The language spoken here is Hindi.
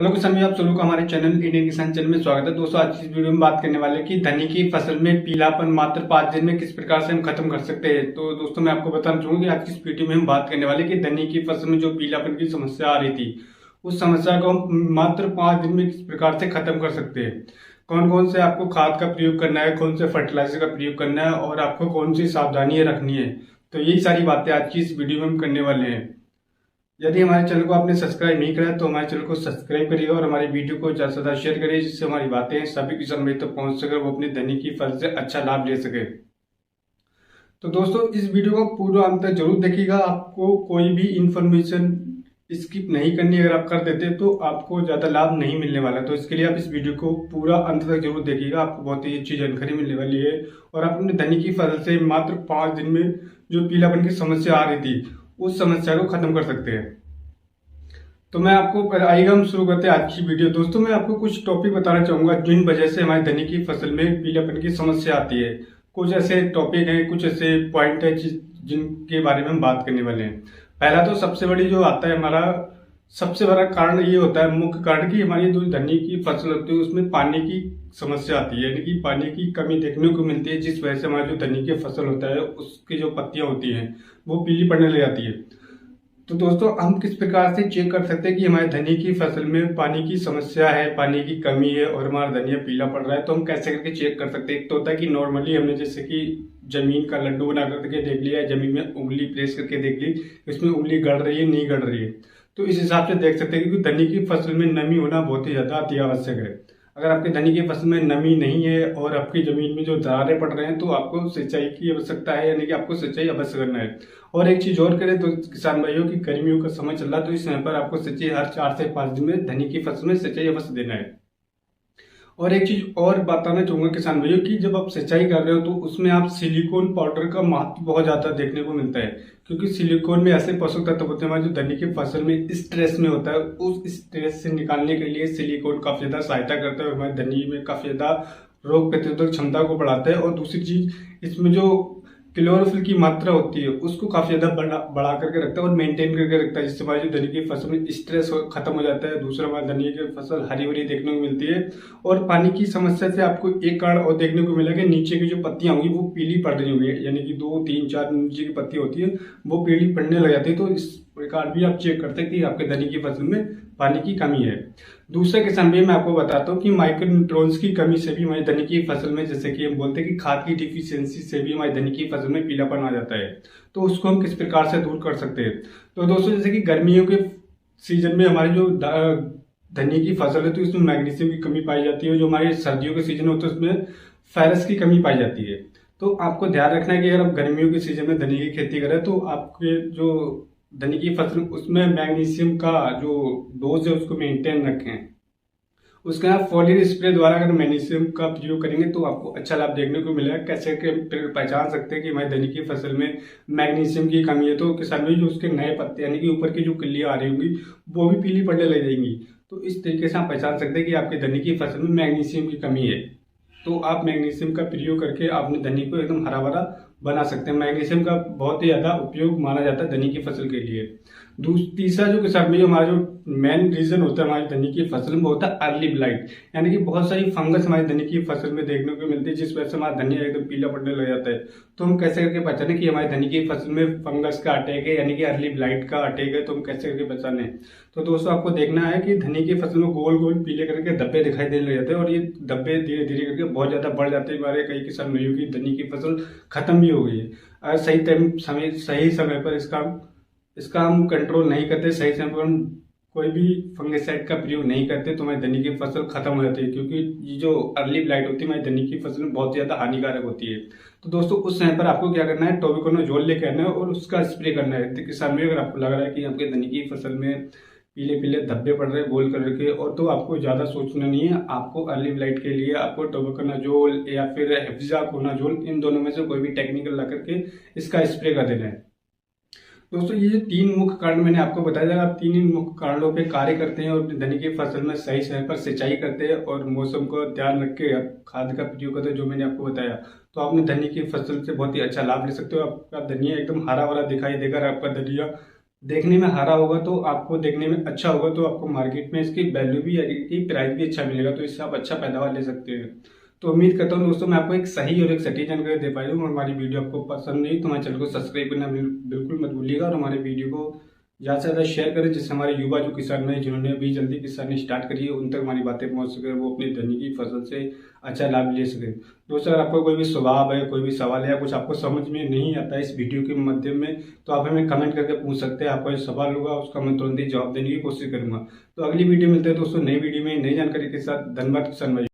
हेलो किसान भाई, आप सभी को हमारे चैनल इंडियन किसान चैनल में स्वागत है। दोस्तों, आज की इस वीडियो में बात करने वाले हैं कि धनिया की फसल में पीलापन मात्र 5 दिन में किस प्रकार से हम खत्म कर सकते हैं। तो दोस्तों, मैं आपको बताना चाहूंगा कि आज की इस वीडियो में हम बात करने वाले हैं कि धनिया की फसल में जो पीलापन की समस्या आ रही थी, उस समस्या को हम मात्र 5 दिन में किस प्रकार से खत्म कर सकते हैं। कौन कौन से आपको खाद का प्रयोग करना है, कौन से फर्टिलाइजर का प्रयोग करना है और आपको कौन सी सावधानियां रखनी है। तो यही सारी बातें आज की इस वीडियो में हम करने वाले हैं। यदि हमारे चैनल को आपने सब्सक्राइब नहीं करा तो हमारे चैनल को सब्सक्राइब करिए और हमारी वीडियो को ज्यादा से ज्यादा शेयर करिए, जिससे हमारी बातें सभी किसान भाई तक पहुंच सके, वो अपनी धनिया की फसल से अच्छा लाभ ले सके। तो दोस्तों, इस वीडियो को पूरा अंत तक जरूर देखिएगा। आपको कोई भी इंफॉर्मेशन स्किप नहीं करनी। अगर आप कर देते तो आपको ज्यादा लाभ नहीं मिलने वाला। तो इसके लिए आप इस वीडियो को पूरा अंत तक जरूर देखिएगा, आपको बहुत ही अच्छी जानकारी मिलने वाली है और आप अपनी धनिया की फसल से मात्र 5 दिन में जो पीलापन की समस्या आ रही थी, उस समस्या को खत्म कर सकते हैं। तो मैं आपको आइएगा, हम शुरू करते हैं आज की वीडियो। दोस्तों, मैं आपको कुछ टॉपिक बताना चाहूंगा जिन वजह से हमारी धनिया की फसल में पीलापन की समस्या आती है। कुछ ऐसे टॉपिक हैं, कुछ ऐसे पॉइंट है जिनके बारे में हम बात करने वाले हैं। पहला तो सबसे बड़ी जो आता है, हमारा सबसे बड़ा कारण ये होता है, मुख्य कारण की हमारी जो धनिया की फसल होती है उसमें पानी की समस्या आती है, यानी कि पानी की कमी देखने को मिलती है, जिस वजह से हमारी जो धनिया की फसल होता है उसकी जो पत्तियां होती हैं वो पीली पड़ने लग जाती है। तो दोस्तों, हम किस प्रकार से चेक कर सकते हैं कि हमारे धनिया की फसल में पानी की समस्या है, पानी की कमी है और हमारा धनिया पीला पड़ रहा है। तो हम कैसे करके चेक कर सकते हैं। एक तो होता है कि नॉर्मली हमने जैसे कि जमीन का लड्डू बना करके देख लिया, जमीन में उंगली प्रेस करके देख ली, इसमें उंगली गड़ रही है नहीं गड़ रही है। तो इस हिसाब से देख सकते हैं, क्योंकि धनिया की फसल में नमी होना बहुत ही ज्यादा अति आवश्यक है। अगर आपके धनिया की फसल में नमी नहीं है और आपकी जमीन में जो दरारें पड़ रहे हैं, तो आपको सिंचाई की आवश्यकता है, यानी कि आपको सिंचाई अवश्य करना है। और एक चीज और करें तो किसान भाइयों की गर्मियों का समय चल रहा है, तो इस समय पर आपको सिंचाई हर 4 से 5 दिन में धनिया की फसल में सिंचाई अवश्य देना है। और एक चीज और बताना चाहूंगा किसान भाइयों की, जब आप सिंचाई कर रहे हो तो उसमें आप सिलिकॉन पाउडर का महत्व बहुत ज्यादा देखने को मिलता है, क्योंकि सिलिकॉन में ऐसे पोषक तत्व होते हैं जो धनिया की फसल में स्ट्रेस में होता है, उस स्ट्रेस से निकालने के लिए सिलिकॉन काफी ज्यादा सहायता करता है और हमारे धनिया में काफी ज्यादा रोग प्रतिरोधक क्षमता को बढ़ाता है। और दूसरी चीज, इसमें जो क्लोरोफिल की मात्रा होती है उसको काफी ज्यादा बढ़ा करके रखता है और मेंटेन करके रखता है, जिससे हमारी जो धनिया की फसल में स्ट्रेस खत्म हो जाता है। दूसरा, हमारी धनिया की फसल हरी भरी देखने को मिलती है। और पानी की समस्या से आपको एक कारण और देखने को मिला कि नीचे की जो पत्तियां होंगी वो पीली पड़ रही होंगी, यानी कि 2 3 4 नीचे की पत्ती होती है वो पीली पड़ने लग जाती है। तो इस प्रकार भी आप चेक करते हैं कि आपके धनिया की फसल में पानी की कमी है। दूसरे किसान भी मैं आपको बताता हूँ कि माइक्रो न्यूट्रॉन्स की कमी से भी हमारी धनिया की फसल में, जैसे कि हम बोलते हैं कि खाद की डिफिशियंसी से भी हमारी धनिया की फसल में पीलापन आ जाता है। तो उसको हम किस प्रकार से दूर कर सकते हैं। तो दोस्तों, जैसे कि गर्मियों के सीजन में हमारी जो धनिया की फसल है तो इसमें मैग्नीशियम की कमी पाई जाती है। जो हमारे सर्दियों के सीजन होते हैं उसमें फेरस की कमी पाई जाती है। तो आपको ध्यान रखना है कि अगर आप गर्मियों के सीजन में धनिया की खेती करें तो आपके जो धनिया की फसल उसमें मैग्नीशियम का जो डोज है उसको मेंटेन रखें। उसके बाद फॉलियर स्प्रे द्वारा अगर मैग्नीशियम का प्रयोग करेंगे तो आपको अच्छा लाभ देखने को मिलेगा। कैसे पहचान सकते हैं कि हमारी धनिया की फसल में मैग्नीशियम की कमी है। तो किसान भाई, जो उसके नए पत्ते यानी कि ऊपर की जो कलियां आ रही होंगी वो भी पीली पड़ने लग जाएंगी। तो इस तरीके से आप पहचान सकते हैं कि आपकी धनिया की फसल में मैग्नीशियम की कमी है। तो आप मैग्नीशियम का प्रयोग करके अपने धनिया को एकदम हरा भरा बना सकते हैं। मैग्नीशियम का बहुत ही ज्यादा उपयोग माना जाता है धनिया की फसल के लिए। तीसरा जो किसान भाई, हमारा जो मेन रीजन होता है हमारी धनिया की फसल में, होता है अर्ली ब्लाइट, यानी कि बहुत सारी फंगस हमारी धनिया की फसल में देखने को मिलती है, जिस वजह से हमारा धनिया एकदम पीला पड़ने लग जाता है। तो हम कैसे करके पहचाने कि हमारी धनिया की फसल में फंगस का अटैक है, यानी कि अर्ली ब्लाइट का अटैक है। तो हम कैसे करके पहचाने। तो दोस्तों, आपको देखना है कि धनिया की फसल में गोल गोल पीले करके धब्बे दिखाई देने लग जाते हैं और ये धब्बे धीरे धीरे करके बहुत ज्यादा बढ़ जाते हैं। हमारे कई किसान भाइयों की धनिया की फसल खत्म भी हो गई है। अगर सही समय पर इसका हम कंट्रोल नहीं करते, सही समय पर हम कोई भी फंगिसाइड का प्रयोग नहीं करते, तो हमारी धनिया की फसल खत्म हो जाती है। क्योंकि ये जो अर्ली ब्लाइट होती है हमारी धनिया की फसल में बहुत ज्यादा हानिकारक होती है। तो दोस्तों, उस समय पर आपको क्या करना है, टोबिकोनोजोल लेके आना है और उसका स्प्रे करना है। तो किसान में अगर आपको लग रहा है कि आपके धनिया की फसल में पीले पीले धब्बे पड़ रहे हैं गोल कलर के, और तो आपको ज्यादा सोचना नहीं है। आपको अर्ली ब्लाइट के लिए आपको टोबिकोनोजोल या फिर हेक्साकोनाजोल, इन दोनों में से कोई भी टेक्निकल ला करके इसका स्प्रे कर देना है। दोस्तों, ये 3 मुख्य कारण मैंने आपको बताया था। आप 3 ही मुख्य कारणों पे कार्य करते हैं और अपनी धनिया की फसल में सही समय पर सिंचाई करते हैं और मौसम को ध्यान रख के खाद का प्रयोग करते हैं, जो मैंने आपको बताया, तो आपने धनिया की फसल से बहुत ही अच्छा लाभ ले सकते हो। आपका धनिया एकदम हरा भरा दिखाई देगा, आपका धनिया देखने में हरा होगा तो आपको देखने में अच्छा होगा, तो आपको मार्केट में इसकी वैल्यू भी आएगी, प्राइस भी अच्छा मिलेगा, तो इससे आप अच्छा पैदावार ले सकते हैं। तो उम्मीद करता हूँ दोस्तों मैं आपको एक सही और एक सटीक जानकारी दे पाई हूँ। और हमारी वीडियो आपको पसंद नहीं तो हमारे चैनल को सब्सक्राइब करना बिल्कुल मत भूलिएगा, और हमारे वीडियो को ज़्यादा से ज़्यादा शेयर करें, जिससे हमारे युवा जो किसान हैं जिन्होंने अभी जल्दी किसानी स्टार्ट करी है, उन तक हमारी बातें पहुंच सके, वो अपनी धनी की फसल से अच्छा लाभ ले सके। दोस्तों अगर आपको कोई भी स्वभाव है, कोई भी सवाल है या कुछ आपको समझ में नहीं आता है इस वीडियो के माध्यम में, तो आप हमें कमेंट करके पूछ सकते हैं। आपका जो सवाल होगा उसका मैं तुरंत ही जवाब देने की कोशिश करूंगा। तो अगली वीडियो मिलते हैं दोस्तों नई वीडियो में नई जानकारी के साथ। धन्यवाद किसान भाई।